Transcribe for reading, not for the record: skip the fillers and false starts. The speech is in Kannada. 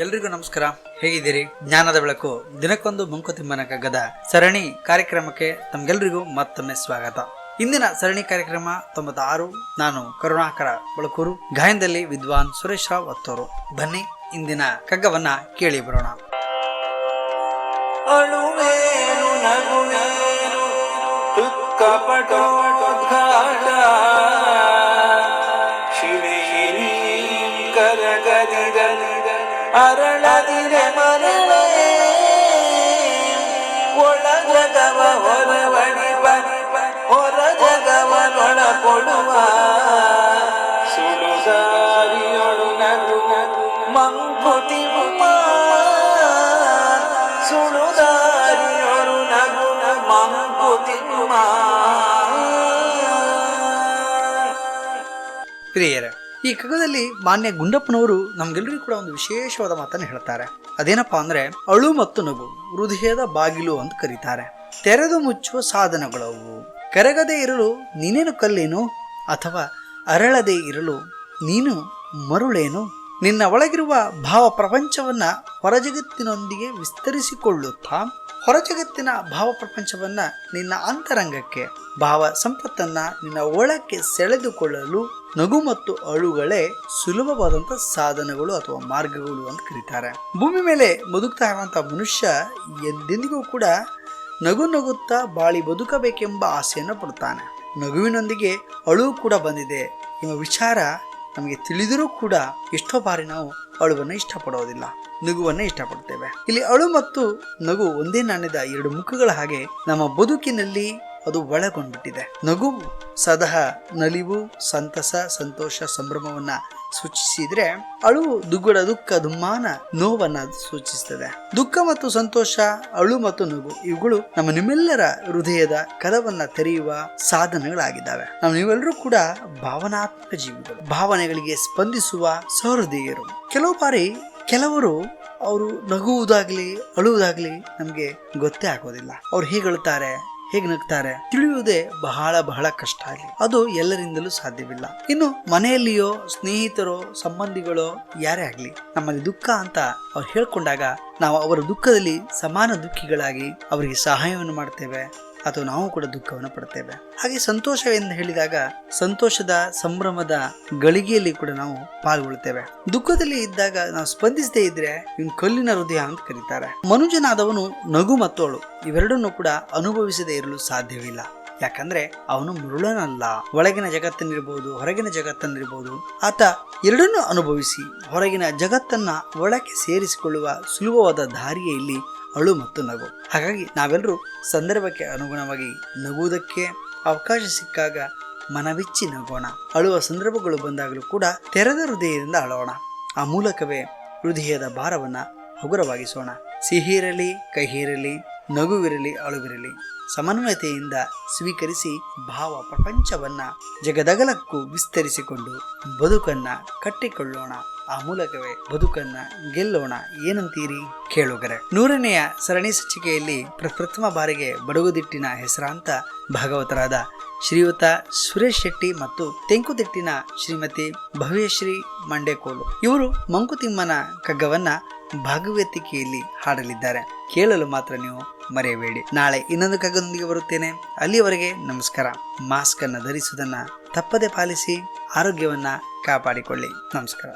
ಎಲ್ರಿಗೂ ನಮಸ್ಕಾರ. ಹೇಗಿದ್ದೀರಿ? ಜ್ಞಾನದ ಬೆಳಕು ದಿನಕ್ಕೊಂದು ಮಂಕುತಿಮ್ಮನ ಕಗ್ಗದ ಸರಣಿ ಕಾರ್ಯಕ್ರಮಕ್ಕೆ ತಮ್ಗೆಲ್ರಿಗೂ ಮತ್ತೊಮ್ಮೆ ಸ್ವಾಗತ. ಇಂದಿನ ಸರಣಿ ಕಾರ್ಯಕ್ರಮ 96. ನಾನು ಕರುಣಾಕರ ಬಳಕೂರು, ಗಾಯನದಲ್ಲಿ ವಿದ್ವಾನ್ ಸುರೇಶ್ ರಾವ್ ಅತ್ತೂರು. ಬನ್ನಿ ಇಂದಿನ ಕಗ್ಗವನ್ನ ಕೇಳಿ ಬರೋಣ. ಅಳುವೇನು ನಗುವೇನು ಕಪಟೋದ್ಘಾಟ ಶಿವೇರಿ ಕರಗದಿರಲಿ ಅರಳದಿರೆ ಮರಳೆ ಒಳ ಜಗವ ಹೊರವಡಿ ಹೊರ ಜಗವನೊಳ ಕೊಡುವ ಸುಡುದಾರಿಯೊಳು ನಗು ಮಂಕುತಿಮ್ಮ ಸುಡುದಾರಿಯೊಳು ನಗು ಮಂಕುತಿಮ್ಮ. ಪ್ರಿಯರೇ, ಈ ಕಗ್ಗದಲ್ಲಿ ಮಾನ್ಯ ಗುಂಡಪ್ಪನವರು ನಮ್ಗೆಲ್ಲರಿಗೂ ಕೂಡ ಒಂದು ವಿಶೇಷವಾದ ಮಾತನ್ನು ಹೇಳ್ತಾರೆ. ಅದೇನಪ್ಪಾ ಅಂದ್ರೆ, ಅಳು ಮತ್ತು ನಗು ಹೃದಯದ ಬಾಗಿಲು ಅಂತ ಕರೀತಾರೆ. ತೆರೆದು ಮುಚ್ಚುವ ಸಾಧನಗಳವು. ಕರಗದೆ ಇರಲು ನೀನೇನು ಕಲ್ಲೇನು, ಅಥವಾ ಅರಳದೆ ಇರಲು ನೀನು ಮರುಳೇನು. ನಿನ್ನ ಒಳಗಿರುವ ಭಾವ ಪ್ರಪಂಚವನ್ನ ಹೊರಜಗತ್ತಿನೊಂದಿಗೆ ವಿಸ್ತರಿಸಿಕೊಳ್ಳುತ್ತಾ ಹೊರಜಗತ್ತಿನ ಭಾವ ಪ್ರಪಂಚವನ್ನ ನಿನ್ನ ಅಂತರಂಗಕ್ಕೆ, ಭಾವ ಸಂಪತ್ತನ್ನ ನಿನ್ನ ಒಳಕ್ಕೆ ಸೆಳೆದುಕೊಳ್ಳಲು ನಗು ಮತ್ತು ಅಳುಗಳೇ ಸುಲಭವಾದಂಥ ಸಾಧನಗಳು ಅಥವಾ ಮಾರ್ಗಗಳು ಅಂತ ಕರೀತಾರೆ. ಭೂಮಿ ಮೇಲೆ ಬದುಕ್ತಾ ಇರುವಂತಹ ಮನುಷ್ಯ ಎಂದೆಂದಿಗೂ ಕೂಡ ನಗು ನಗುತ್ತಾ ಬಾಳಿ ಬದುಕಬೇಕೆಂಬ ಆಸೆಯನ್ನು ಪಡ್ತಾನೆ. ನಗುವಿನೊಂದಿಗೆ ಅಳು ಕೂಡ ಬಂದಿದೆ ಎಂಬ ವಿಚಾರ ನಮಗೆ ತಿಳಿದರೂ ಕೂಡ ಎಷ್ಟೋ ಬಾರಿ ನಾವು ಅಳುವನ್ನು ಇಷ್ಟಪಡೋದಿಲ್ಲ, ನಗುವನ್ನೇ ಇಷ್ಟಪಡ್ತೇವೆ. ಇಲ್ಲಿ ಅಳು ಮತ್ತು ನಗು ಒಂದೇ ನಾಣ್ಯದ ಎರಡು ಮುಖಗಳ ಹಾಗೆ ನಮ್ಮ ಬದುಕಿನಲ್ಲಿ ಅದು ಒಳಗೊಂಡ್ಬಿಟ್ಟಿದೆ. ನಗು ಸದಾ ನಲಿವು, ಸಂತಸ, ಸಂತೋಷ, ಸಂಭ್ರಮವನ್ನ ಸೂಚಿಸಿದ್ರೆ, ಅಳುವು ದುಗ್ಗಡ, ದುಃಖ, ದುಮ್ಮಾನ, ನೋವನ್ನ ಸೂಚಿಸ್ತದೆ. ದುಃಖ ಮತ್ತು ಸಂತೋಷ, ಅಳು ಮತ್ತು ನಗು ಇವುಗಳು ನಿಮ್ಮೆಲ್ಲರ ಹೃದಯದ ಕದವನ್ನ ತೆರೆಯುವ ಸಾಧನಗಳಾಗಿದ್ದಾವೆ. ನೀವೆಲ್ಲರೂ ಕೂಡ ಭಾವನಾತ್ಮಕ ಜೀವಿಗಳು, ಭಾವನೆಗಳಿಗೆ ಸ್ಪಂದಿಸುವ ಸಹೃದಯರು. ಕೆಲವು ಬಾರಿ ಕೆಲವರು ಅವರು ನಗುವುದಾಗ್ಲಿ ಅಳುವುದಾಗ್ಲಿ ನಮ್ಗೆ ಗೊತ್ತೇ ಆಗೋದಿಲ್ಲ. ಅವ್ರು ಹೇಗೆ ಅಳುತ್ತಾರೆ, ಹೇಗೆ ನಗ್ತಾರೆ ತಿಳಿಯುವುದೇ ಬಹಳ ಬಹಳ ಕಷ್ಟ. ಆಗಲಿ ಅದು ಎಲ್ಲರಿಂದಲೂ ಸಾಧ್ಯವಿಲ್ಲ. ಇನ್ನು ಮನೆಯಲ್ಲಿಯೋ ಸ್ನೇಹಿತರೋ ಸಂಬಂಧಿಗಳೋ ಯಾರೇ ಆಗ್ಲಿ ನಮ್ಮಲ್ಲಿ ದುಃಖ ಅಂತ ಅವ್ರು ಹೇಳ್ಕೊಂಡಾಗ ನಾವು ಅವರ ದುಃಖದಲ್ಲಿ ಸಮಾನ ದುಃಖಿಗಳಾಗಿ ಅವರಿಗೆ ಸಹಾಯವನ್ನು ಮಾಡ್ತೇವೆ, ಅಥವಾ ನಾವು ಕೂಡ ದುಃಖವನ್ನು ಪಡ್ತೇವೆ. ಹಾಗೆ ಸಂತೋಷವೆಂದು ಹೇಳಿದಾಗ ಸಂತೋಷದ ಸಂಭ್ರಮದ ಗಳಿಗೆಯಲ್ಲಿ ಕೂಡ ನಾವು ಪಾಲ್ಗೊಳ್ತೇವೆ. ದುಃಖದಲ್ಲಿ ಇದ್ದಾಗ ನಾವು ಸ್ಪಂದಿಸದೇ ಇದ್ರೆ ಇವ್ನು ಕಲ್ಲಿನ ಹೃದಯ ಅಂತ ಕರೀತಾರೆ. ಮನುಜನಾದವನು ನಗು ಮತ್ತು ಅಳು ಇವೆರಡನ್ನು ಕೂಡ ಅನುಭವಿಸದೇ ಇರಲು ಸಾಧ್ಯವಿಲ್ಲ. ಯಾಕಂದ್ರೆ ಅವನು ಮರುಳನಲ್ಲ. ಒಳಗಿನ ಜಗತ್ತನ್ನಿರ್ಬಹುದು, ಹೊರಗಿನ ಜಗತ್ತನ್ನಿರ್ಬಹುದು, ಆತ ಎರಡನ್ನೂ ಅನುಭವಿಸಿ ಹೊರಗಿನ ಜಗತ್ತನ್ನ ಒಳಕ್ಕೆ ಸೇರಿಸಿಕೊಳ್ಳುವ ಸುಲಭವಾದ ದಾರಿಯೇ ಇಲ್ಲಿ ಅಳು ಮತ್ತು ನಗು. ಹಾಗಾಗಿ ನಾವೆಲ್ಲರೂ ಸಂದರ್ಭಕ್ಕೆ ಅನುಗುಣವಾಗಿ ನಗುವುದಕ್ಕೆ ಅವಕಾಶ ಸಿಕ್ಕಾಗ ಮನಬಿಚ್ಚಿ ನಗೋಣ. ಅಳುವ ಸಂದರ್ಭಗಳು ಬಂದಾಗಲೂ ಕೂಡ ತೆರೆದ ಹೃದಯದಿಂದ ಅಳೋಣ. ಆ ಮೂಲಕವೇ ಹೃದಯದ ಭಾರವನ್ನ ಹಗುರವಾಗಿಸೋಣ. ಸಿಹಿರಲಿ ಕಹಿರಲಿ, ನಗುವಿರಲಿ ಅಳುವಿರಲಿ, ಸಮನ್ವಯತೆಯಿಂದ ಸ್ವೀಕರಿಸಿ ಭಾವ ಪ್ರಪಂಚವನ್ನ ಜಗದಗಲಕ್ಕೂ ವಿಸ್ತರಿಸಿಕೊಂಡು ಬದುಕನ್ನ ಕಟ್ಟಿಕೊಳ್ಳೋಣ. ಆ ಮೂಲಕವೇ ಬದುಕನ್ನ ಗೆಲ್ಲೋಣ. ಏನಂತೀರಿ ಕೇಳುಗರೆ? 100ನೆಯ ಸರಣಿ ಸಂಚಿಕೆಯಲ್ಲಿ ಪ್ರಥಮ ಬಾರಿಗೆ ಬಡಗುದಿಟ್ಟಿನ ಹೆಸರಾಂತ ಭಾಗವತರಾದ ಶ್ರೀಯುತ ಸುರೇಶ್ ಶೆಟ್ಟಿ ಮತ್ತು ತೆಂಕುದಿಟ್ಟಿನ ಶ್ರೀಮತಿ ಭವ್ಯಶ್ರೀ ಮಂಡೇಕೋಲು ಇವರು ಮಂಕುತಿಮ್ಮನ ಕಗ್ಗವನ್ನ ಭಾಗವತಿಕೆಯಲ್ಲಿ ಹಾಡಲಿದ್ದಾರೆ. ಕೇಳಲು ಮಾತ್ರ ನೀವು ಮರೆಯಬೇಡಿ. ನಾಳೆ ಇನ್ನೊಂದು ಕಗ್ಗದೊಂದಿಗೆ ಬರುತ್ತೇನೆ. ಅಲ್ಲಿಯವರೆಗೆ ನಮಸ್ಕಾರ. ಮಾಸ್ಕ್ ಅನ್ನು ಧರಿಸುವುದನ್ನ ತಪ್ಪದೆ ಪಾಲಿಸಿ, ಆರೋಗ್ಯವನ್ನ ಕಾಪಾಡಿಕೊಳ್ಳಿ. ನಮಸ್ಕಾರ.